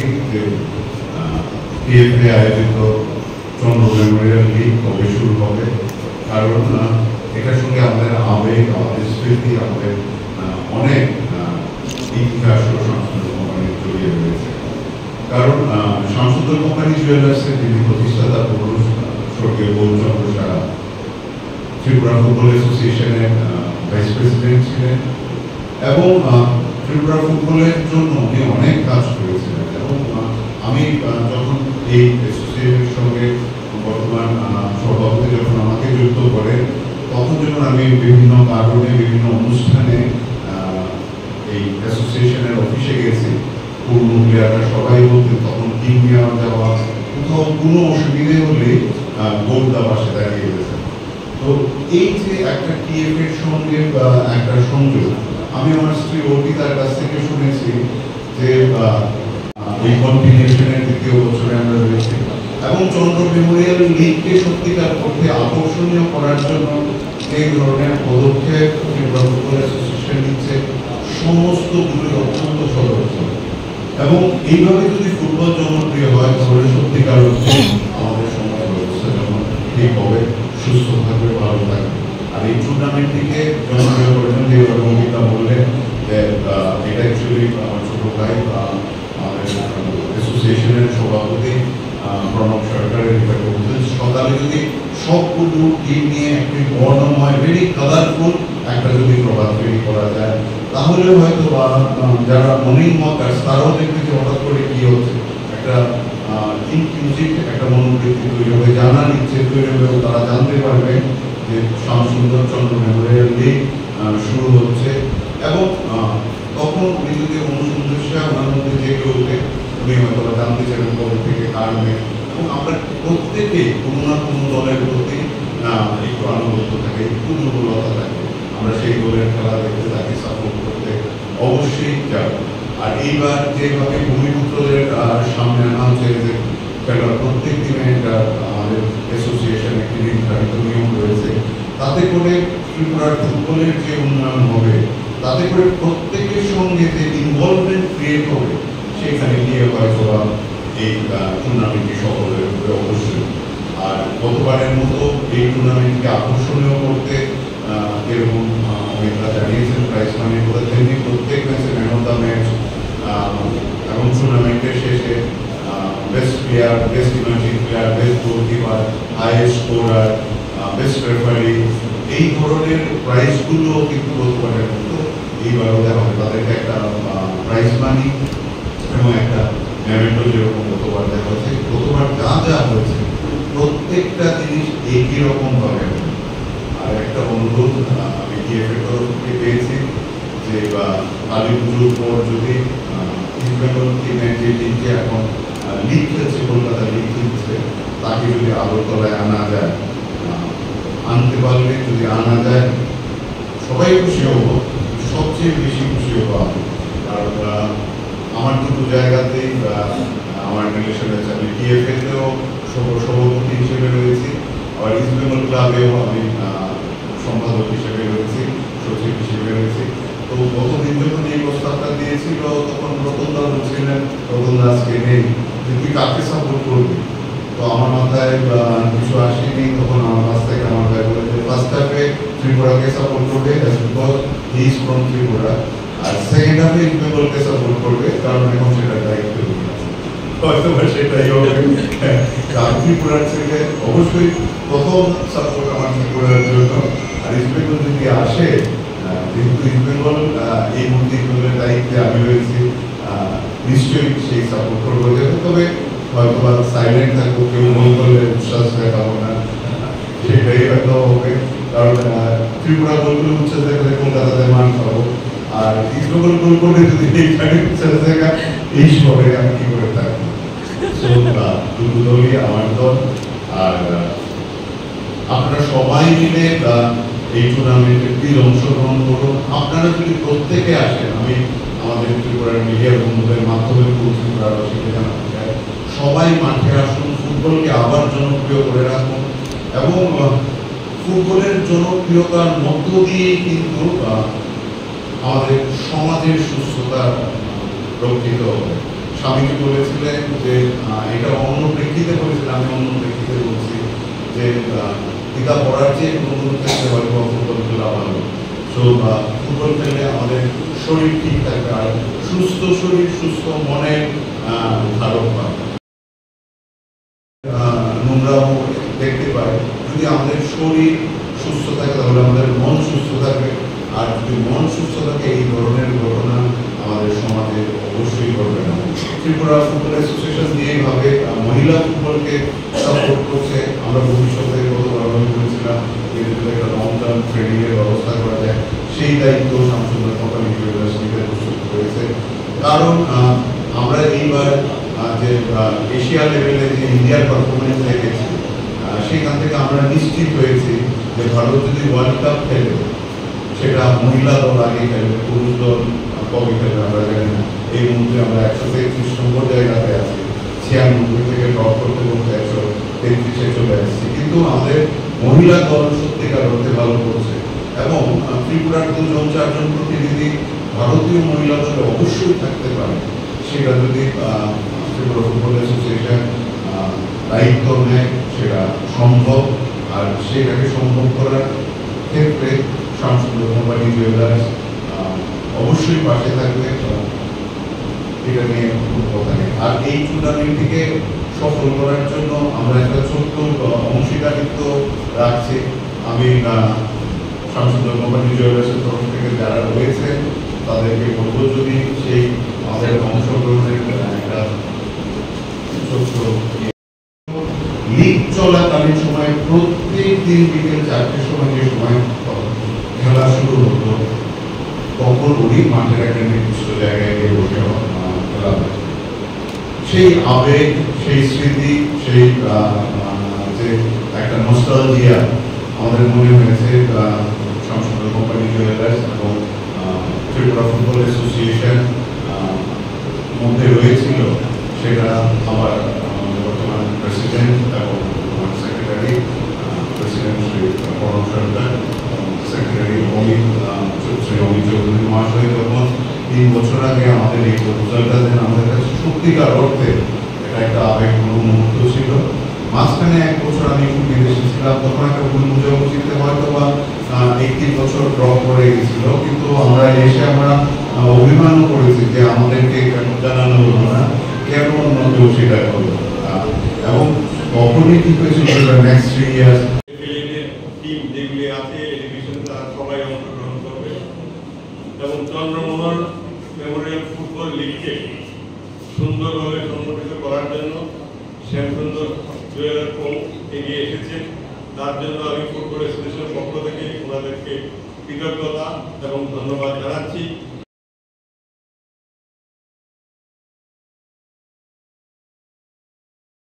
করি যে টিএফএ আয়োজিত চন্দ্র মেমোরিয়াল লিগ কবে শুরু হবে, কারণ এটার সঙ্গে আমাদের আবেগ, আমাদের স্মৃতি, আমাদের অনেক ইতিহাস ও সাংস্কৃতিক কোম্পানি জড়িয়ে রয়েছে। কারণ সাংস্কৃতিক কোম্পানি জুয়েলার্সের যিনি প্রতিষ্ঠাতা পুরুষ স্বর্গীয় গৌরচন্দ্র সাহা ত্রিপুরা ফুটবল অ্যাসোসিয়েশনের ভাইস প্রেসিডেন্ট ছিলেন এবং ত্রিপুরা ফুটবলের জন্য উনি অনেক কাজ করেছিলেন। এবং আমি যখন এই অ্যাসোসিয়েশনের সঙ্গে বর্তমান সভাপতি যখন আমাকে যুক্ত করেন, তখন যখন আমি বিভিন্ন কারণে বিভিন্ন অনুষ্ঠানে এই অ্যাসোসিয়েশনের অফিসে গেছি, পুরনো প্লেয়াররা সবাই বলতেন তখন টিম নেওয়া যাওয়া, কোথাও কোনো অসুবিধে হলে গোলদা পাশে দাঁড়িয়ে গেছে। তো এই যে একটা টিএফ এর সঙ্গে একটা সংযোগ, আমি আমার স্ত্রী অর্পিতার কাছ থেকে শুনেছি যে এই কন্টিনিউশনের দ্বিতীয় বছরে আমরা রয়েছি এবং চন্দ্র মেমোরিয়াল লিগকে সত্যিকার অর্থে আকর্ষণীয় করার জন্য যে ধরনের পদক্ষেপ ত্রিপুরা ফুটবল অ্যাসোসিয়েশন নিচ্ছে সমস্তগুলি অত্যন্ত সদস্য। এবং এইভাবে যদি ফুটবল জনপ্রিয় হয় তাহলে সত্যিকার অর্থে আমাদের সমাজ ব্যবস্থা যেমন ঠিক হবে, সুস্থ থাকবে, ভালো থাকবে। আর এই টুর্নামেন্টটিকে জনপ্রিয় করেছেন যে অঙ্কিতা বললেন যে এটা অ্যাকচুয়ালি আমার ছোট ভাই আমাদের অ্যাসোসিয়েশনের সভাপতি প্রণব সরকারের সকালে যদি সবগুলো টিম নিয়ে একটি বর্ণময় ভেরি কালারফুল একটা যদি প্রভাব তৈরি করা যায়, তাহলে হয়তো বা যারা মর্নিং ওয়াকার্স তারাও দেখবে যে হঠাৎ করে কি হচ্ছে, একটা ইনক্লুসিভ একটা মনোবৃত্তি তৈরি হবে, জানার ইচ্ছে তৈরি হবে, তারা জানতে পারবে যে শ্যামসুন্দর চন্দ্র মেমোরিয়াল লিগ শুরু হচ্ছে। এবং তখন উনি যদি অনুসন্ধিসা ওনার মধ্যে জেগে ওঠে, উনি হয়তো জানতে চাইবেন কবে থেকে কারণে, এবং আমরা প্রত্যেকে কোনো না কোনো দলের প্রতি একটু আনুগত্য থাকে, একটু দুর্বলতা থাকে, আমরা সেই দলের খেলা দেখতে থাকি, সাপোর্ট করতে অবশ্যই যাব। আর এইবার যেভাবে ভূমিপুত্রদের সামনে আনা হচ্ছে যে খেলার প্রত্যেক দিনে আমাদের অ্যাসোসিয়েশন একটি নির্ধারিত নিয়ম রয়েছে, তাতে করে ত্রিপুরার ফুটবলের যে উন্নয়ন হবে, তাতে করে প্রত্যেকের সঙ্গে যে ইনভলভমেন্ট ক্রিয়েট হবে, সেখানে গিয়ে হয়তো এই টুর্নামেন্টটি সফল হয়ে উঠবে অবশ্যই। আর গতবারের মতো এই টুর্নামেন্টকে আকর্ষণীয় করতে এরকম অনেকটা জানিয়েছেন প্রাইজ মানি করে তেমনি প্রত্যেক ম্যাচে ম্যান অফ দ্য ম্যাচ এবং টুর্নামেন্টের শেষে best player, best emerging player, best goalkeeper, highest scorer, best referee, এই ধরনের প্রাইজগুলো কিন্তু গতবারের মতো এইবারও দেওয়া হবে। তাদেরকে একটা প্রাইজ মানি এবং একটা মেমেন্টো যেরকম গতবার দেওয়া হয়েছে, গতবার যা যা হয়েছে প্রত্যেকটা জিনিস একই রকম হবে। আর একটা অনুরোধ আমি টিএফএর তরফ থেকে পেয়েছি যে কালী পুজোর পর যদি ইস্টবেঙ্গল টিমের যে টিমকে এখন লিগ খেলছে, কলকাতা লিগ খেলছে, তাকে যদি আগরতলায় আনা যায়, আনতে পারলে যদি আনা যায় সবাই খুশি হবো, সবচেয়ে বেশি খুশি হবো আমি। কারণ আমার দুটো জায়গাতেই আমার রিলেশন আছে, আমি টিএফএতেও সভাপতি হিসেবে রয়েছি, আবার ইস্টবেঙ্গল ক্লাবেও আমি সম্পাদক হিসেবে রয়েছি, সচিব হিসেবে রয়েছি। তো গতদিন যখন এই প্রস্তাবটা দিয়েছিল তখন রতনদা বলছিলেন, রতনদা আজকে নেই, যে তুই কাকে সাপোর্ট করবি? তো আমার মাথায় কিছু আসেনি। তখন আমার কাছ থেকে আমার ভাই বলে যে ফার্স্ট হাফে ত্রিপুরাকে সাপোর্ট করবে because he is from Tripura, আর সেকেন্ড হাফে ইস্টবেঙ্গলকে সাপোর্ট করবে কারণ এখন সেটা দায়িত্ব হয়তো সেটাই হবে। ত্রিপুরার থেকে অবশ্যই প্রথম সাপোর্ট আমার ত্রিপুরার জন্য। আর ইস্টবেঙ্গল যদি আসে, যেহেতু ইস্টবেঙ্গল এই মুহূর্তে ইস্টবেঙ্গলের দায়িত্বে আমি রয়েছি, নিশ্চয়ই সেই সাপোর্ট করবো। তবে হয়তো বা সাইলেন্ট থাকবো, কেউ গোল করলে উচ্ছ্বাস দেখাবো না, সেটাই হয়তো হবে। কারণ ত্রিপুরা গোলগুলো উচ্ছ্বাস দেখালে কলকাতাতে মান পাবো, আর ইস্টবেঙ্গল গোল করলে যদি এইখানে উচ্ছ্বাস দেখা এই শহরে আমি কি করে থাকবো। দুটো দলই আমার দল। আর আপনারা সবাই মিলে এই টুর্নামেন্টে প্লিজ অংশগ্রহণ করুন। আপনারা যদি প্রত্যেকে আসেন, আমি আমাদের ত্রিপুরার মিডিয়া বন্ধুদের মাধ্যমে ত্রিপুরাবাসীকে জানাতে চাই, সবাই মাঠে আসুন, ফুটবলকে আবার জনপ্রিয় করে রাখুন এবং ফুটবলের জনপ্রিয়তার মধ্য দিয়েই কিন্তু আমাদের সমাজের সুস্থতা রক্ষিত হবে। স্বামীজি বলেছিলেন যে এটা অন্য প্রেক্ষিতে বলেছিলেন, আমি অন্য প্রেক্ষিতে বলছি যে টিকা পড়ার চেয়ে কোনো ক্ষেত্রে হয়তো ফুটবল খেলা ভালো। সো ফুটবল খেললে আমাদের শরীর ঠিক থাকবে, আর সুস্থ শরীর সুস্থ মনের ধারক পাবে। নোংরাও দেখতে পাই, যদি আমাদের শরীর সুস্থ থাকে তাহলে আমাদের মন সুস্থ থাকবে, আর যদি মন সুস্থ থাকে এই ধরনের ঘটনা আমাদের সমাজে অবশ্যই ঘটবে না। ত্রিপুরা ফুটবল অ্যাসোসিয়েশন এইভাবে মহিলা ফুটবলকে সাপোর্ট করছে। আমরা ভবিষ্যতে গতবার করেছিলাম এর যদি একটা লং টার্ম ট্রেনিং এর ব্যবস্থা করা যায়, সেই দায়িত্ব শামসুল্লাহ কোম্পানি নিতে প্রস্তুত করেছে। কারণ আমরা এইবার যে এশিয়া লেভেলে যে ইন্ডিয়ার পারফরমেন্স দেখেছি, সেখান থেকে আমরা নিশ্চিত হয়েছি যে ভারত যদি ওয়ার্ল্ড কাপ খেলে সেটা মহিলা দল আগে খেলবে, পুরুষ দল কবে খেলবে আমরা জানি না। এই মুহূর্তে আমরা 133 নম্বর জায়গাতে আছি, 96 থেকে ড্রপ করতে করতে 133-এ চলে আসছি। কিন্তু আমাদের মহিলা দল সত্যিকার অর্থে ভালো করছে, এবং ত্রিপুরার 2-4 প্রতিনিধি ভারতীয় মহিলা দলে অবশ্যই থাকতে পারে। সেটা যদি ত্রিপুরা ফুটবল অ্যাসোসিয়েশন দায়িত্ব নেয় সেটা সম্ভব, আর সেটাকে সম্ভব করার ক্ষেত্রে শামসুল্লাহ কোম্পানি জুয়েলার্স অবশ্যই পাশে থাকবে, এটা নিয়ে কোনো কথা নেই। আর এই টুর্নামেন্টটিকে সফল করার জন্য আমরা একটা ছোট্ট অংশীদারিত্ব রাখছি। আমি শামসুল্লাহ কোম্পানি জুয়েলার্সের তরফ থেকে যারা রয়েছে তাদেরকে বলবো, যদি সেই আমাদের অংশগ্রহণের একটা ছোট্ট লিগ চলাকালীন সময় প্রত্যেক দিন বিকেল 4টের সময় যে সময় খেলা শুরু হতো, তখন ওই মাঠের একটা নির্দিষ্ট জায়গায় গিয়ে বসে খেলা হয়। সেই আবেগ, সেই স্মৃতি, সেই যে একটা নস্টালজিয়া আমাদের মনে হয়েছে শামসুল্লাহ কোম্পানি জুয়েলার্স এবং ত্রিপুরা ফুটবল অ্যাসোসিয়েশন মধ্যে রয়েছিল। সেটা আমার বর্তমান প্রেসিডেন্ট এবং সেক্রেটারি, প্রেসিডেন্ট শ্রী পরম সরকার, সেক্রেটারি শ্রী অমিত চৌধুরী মহাশয় যখন 3 বছর আগে আমাদের এই প্রপোজালটা দেন, আমাদের কাছে সত্যিকার অর্থে এটা একটা আবেগপূর্ণ মুহূর্ত ছিল। মাঝখানে 1 বছর আমি একটু বিদেশে ছিলাম, তখন একটা ভুল বুঝাবুঝিতে হয়তো বা 1-3 বছর ড্রপ করে গেছিল, কিন্তু আমরা এসে আমরা অভিমানও করেছি যে আমাদেরকে কেন জানানো হলো না, কেন অন্য কেউ সেটা করলো। এবং তখনই ঠিক হয়েছিল নেক্সট 3 ইয়ার্স টিম যেগুলি আছে এডুকেশন তারা সবাই অংশগ্রহণ করবে, এবং চন্দ্রমোহন মেমোরিয়াল ফুটবল লিগকে সুন্দরভাবে সংগঠিত করার জন্য শ্যামসুন্দর জুয়েলার এগিয়ে এসেছেন। তার জন্য আমি ফুটবল অ্যাসোসিয়েশনের পক্ষ থেকে ওনাদেরকে কৃতজ্ঞতা এবং ধন্যবাদ জানাচ্ছি।